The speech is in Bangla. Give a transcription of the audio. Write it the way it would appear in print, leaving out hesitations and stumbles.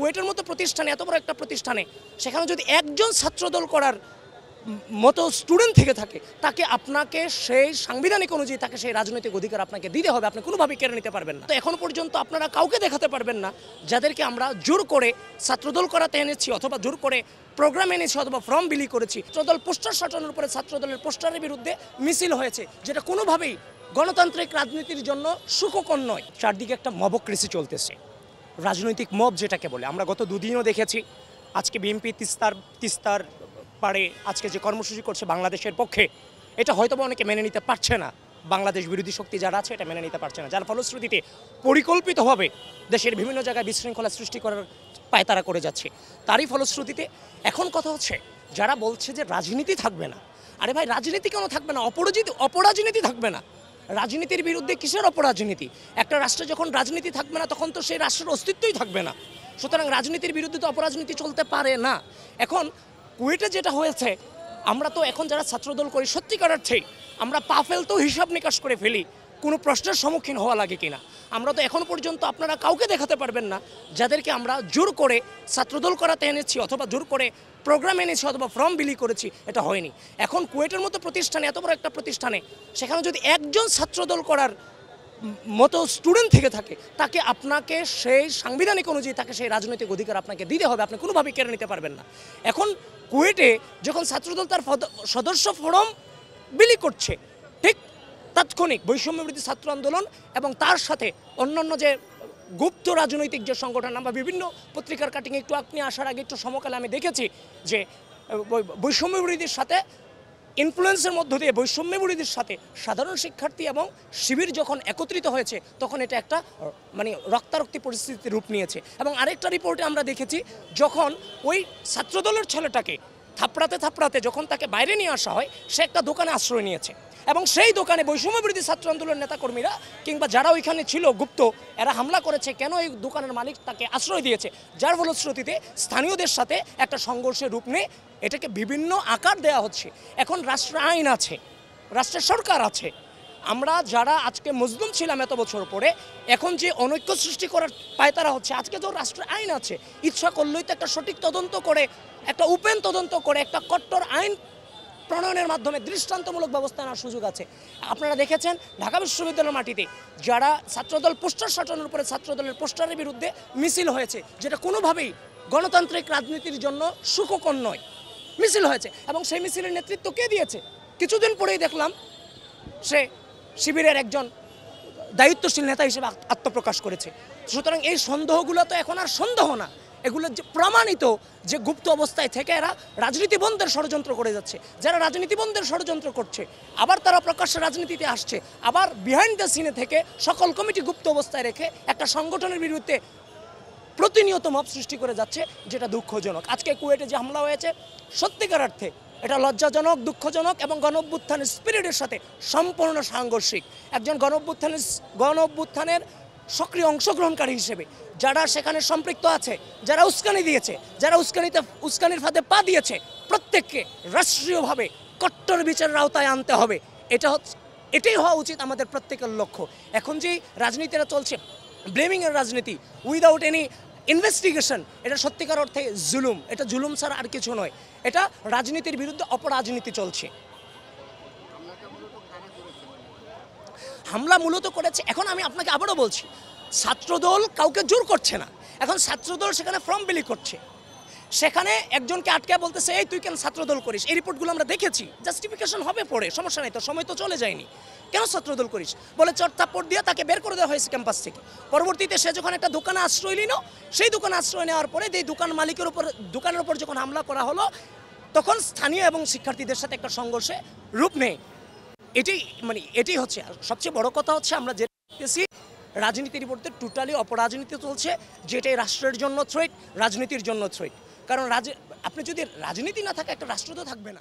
কুয়েটের মতো প্রতিষ্ঠানে, এত বড় একটা প্রতিষ্ঠানে, সেখানে যদি একজন ছাত্রদল করার মতো স্টুডেন্ট থেকে থাকে, তাকে আপনাকে সেই সাংবিধানিক অনুযায়ী তাকে সেই রাজনৈতিক অধিকার আপনাকে দিতে হবে, আপনি কোনোভাবেই কেড়ে নিতে পারবেন না। তো এখন পর্যন্ত আপনারা কাউকে দেখাতে পারবেন না যাদেরকে আমরা জোর করে ছাত্রদল করাতে এনেছি, অথবা জোর করে প্রোগ্রাম এনেছি, অথবা ফর্ম বিলি করেছি। ছাত্রদল পোস্টার সাজানোর উপরে ছাত্রদলের পোস্টারের বিরুদ্ধে মিছিল হয়েছে, যেটা কোনোভাবেই গণতান্ত্রিক রাজনীতির জন্য সুখকর নয়। চারদিকে একটা মবক্রেসি চলতেছে, রাজনৈতিক মব যেটাকে বলে। আমরা গত দুদিনও দেখেছি, আজকে বিএনপি তিস্তার পারে আজকে যে কর্মসূচি করছে বাংলাদেশের পক্ষে, এটা হয়তো অনেকে মেনে নিতে পারছে না। বাংলাদেশ বিরোধী শক্তি যারা আছে এটা মেনে নিতে পারছে না, যার ফলশ্রুতিতে পরিকল্পিতভাবে দেশের বিভিন্ন জায়গায় বিশৃঙ্খলা সৃষ্টি করার পায়তারা করে যাচ্ছে। তারই ফলশ্রুতিতে এখন কথা হচ্ছে, যারা বলছে যে রাজনীতি থাকবে না, আরে ভাই রাজনীতি কেন থাকবে না? অপরাজনীতি থাকবে না? রাজনীতির বিরুদ্ধে কিসের অপরাজনীতি? একটা রাষ্ট্রে যখন রাজনীতি থাকবে না, তখন তো সেই রাষ্ট্রের অস্তিত্বই থাকবে না। সুতরাং রাজনীতির বিরুদ্ধে তো অপরাজনীতি চলতে পারে না। এখন কুয়েটে যেটা হয়েছে, আমরা তো এখন যারা ছাত্রদল করি, সত্যিকার অর্থেই আমরা পা ফেলতেও হিসাব নিকাশ করে ফেলি কোনো প্রশ্নের সম্মুখীন হওয়া লাগে কিনা। আমরা তো এখন পর্যন্ত আপনারা কাউকে দেখাতে পারবেন না যাদেরকে আমরা জোর করে ছাত্রদল করাতে এনেছি, অথবা জোর করে প্রোগ্রাম এনেছি, অথবা ফর্ম বিলি করেছি, এটা হয়নি। এখন কুয়েটের মতো প্রতিষ্ঠানে, এত বড় একটা প্রতিষ্ঠানে, সেখানে যদি একজন ছাত্রদল করার মতো স্টুডেন্ট থেকে থাকে, তাকে আপনাকে সেই সাংবিধানিক অনুযায়ী তাকে সেই রাজনৈতিক অধিকার আপনাকে দিতে হবে, আপনি কোনোভাবেই কেড়ে নিতে পারবেন না। এখন কুয়েটে যখন ছাত্রদল তার সদস্য ফরম বিলি করছে, ঠিক তাৎক্ষণিক বৈষম্য বিরোধী ছাত্র আন্দোলন এবং তার সাথে অন্যান্য যে গুপ্ত রাজনৈতিক যে সংগঠন, আমরা বিভিন্ন পত্রিকার কাটিং একটু আপনি আসার আগে একটু সমকালে আমি দেখেছি যে বৈষম্য বিরোধীর সাথে ইনফ্লুয়েন্সের মধ্য দিয়ে বৈষম্য বিরোধীর সাথে সাধারণ শিক্ষার্থী এবং শিবির যখন একত্রিত হয়েছে, তখন এটা একটা রক্তারক্তি পরিস্থিতির রূপ নিয়েছে। এবং আরেকটা রিপোর্টে আমরা দেখেছি, যখন ওই ছাত্রদলের ছেলেটাকে থাপড়াতে যখন তাকে বাইরে নিয়ে আসা হয়, সে একটা দোকানে আশ্রয় নিয়েছে, এবং সেই দোকানে বৈষম্য বিরোধী ছাত্র আন্দোলনের নেতাকর্মীরা কিংবা যারা ওইখানে ছিল গুপ্ত, এরা হামলা করেছে। কেন? এই দোকানের মালিক তাকে আশ্রয় দিয়েছে, যার ফলশ্রুতিতে স্থানীয়দের সাথে একটা সংঘর্ষের রূপ নিয়ে এটাকে বিভিন্ন আকার দেওয়া হচ্ছে। এখন রাষ্ট্র আইন আছে, রাষ্ট্রের সরকার আছে। আমরা যারা আজকে মজলুম ছিলাম এত বছর পরে, এখন যে অনৈক্য সৃষ্টি করার পায়তারা হচ্ছে, আজকে তো রাষ্ট্রের আইন আছে, ইচ্ছা করলেই তো একটা সঠিক তদন্ত করে, একটা ওপেন তদন্ত করে, একটা কট্টর আইন প্রণয়নের মাধ্যমে দৃষ্টান্তমূলক ব্যবস্থা নেওয়ার সুযোগ আছে। আপনারা দেখেছেন ঢাকা বিশ্ববিদ্যালয়ের মাটিতে যারা ছাত্রদল পোস্টার সাজানোর উপরে ছাত্রদলের পোস্টারের বিরুদ্ধে মিছিল হয়েছে, যেটা কোনোভাবেই গণতান্ত্রিক রাজনীতির জন্য সুখকর নয়। মিছিল হয়েছে, এবং সেই মিছিলের নেতৃত্ব কে দিয়েছে? কিছুদিন পরেই দেখলাম সে শিবিরের একজন দায়িত্বশীল নেতা হিসেবে আত্মপ্রকাশ করেছে। সুতরাং এই সন্দেহগুলো তো এখন আর সন্দেহ না, এগুলো যে প্রমাণিত যে গুপ্ত অবস্থায় থেকে এরা রাজনীতি বন্ধের ষড়যন্ত্র করে যাচ্ছে। যারা রাজনীতি বন্ধের ষড়যন্ত্র করছে, আবার তারা প্রকাশ্যে রাজনীতিতে আসছে, আবার বিহাইন্ড দ্য সিনে থেকে সকল কমিটি গুপ্ত অবস্থায় রেখে একটা সংগঠনের বিরুদ্ধে প্রতিনিয়ত মব সৃষ্টি করে যাচ্ছে, যেটা দুঃখজনক। আজকে কুয়েটে যে হামলা হয়েছে, সত্যিকার অর্থে এটা লজ্জাজনক, দুঃখজনক, এবং গণঅভ্যুত্থানের স্পিরিটের সাথে সম্পূর্ণ সাংঘর্ষিক। একজন গণঅভ্যুত্থানের সক্রিয় অংশগ্রহণকারী হিসেবে যারা সেখানে সম্পৃক্ত আছে, যারা উস্কানি দিয়েছে, যারা উস্কানির ফাঁদে পা দিয়েছে, প্রত্যেককে রাষ্ট্রীয়ভাবে কট্টর বিচারের আওতায় আনতে হবে। এটাই হওয়া উচিত আমাদের প্রত্যেকের লক্ষ্য। এখন যে রাজনীতিটা চলছে, ব্লেমিংয়ের রাজনীতি উইদাউট এনি ইনভেস্টিগেশন, এটা সত্যিকার অর্থে জুলুম। এটা জুলুম ছাড়া আর কিছু নয়, এটা রাজনীতির বিরুদ্ধে অপরাজনীতি চলছে। হামলা মূলত করেছে, এখন আমি আপনাকে আবারও বলছি, ছাত্রদল কাউকে জোর করছে না। এখন ছাত্রদল সেখানে ফর্ম বিলি করছে, সেখানে একজনকে আটকে বলতেছে, এই তুই কেন ছাত্রদল করিস? এই রিপোর্টগুলো আমরা দেখেছি। জাস্টিফিকেশন হবে পরে, সমস্যা নেই, তো সময় তো চলে যায়নি। কেন ছাত্রদল করিস বলে চট থাপ্পড় দিয়ে তাকে বের করে দেওয়া হয়েছে ক্যাম্পাস থেকে। পরবর্তীতে সে যখন একটা দোকানে আশ্রয় নিল, সেই দোকানে আশ্রয় নেওয়ার পরে এই দোকানের উপর যখন হামলা করা হলো, তখন স্থানীয় এবং শিক্ষার্থীদের সাথে একটা সংঘর্ষে রূপ নেয়। এটাই হচ্ছে সবচেয়ে বড় কথা। হচ্ছে আমরা যে দেখতেছি, রাজনীতির বিরুদ্ধে টোটালি অপরাজনীতি চলছে, যেটাই রাষ্ট্রের জন্য থ্রেট, রাজনীতির জন্য থ্রেট। কারণ আপনি যদি রাজনীতি না থাকে, একটা রাষ্ট্র তো থাকবে না।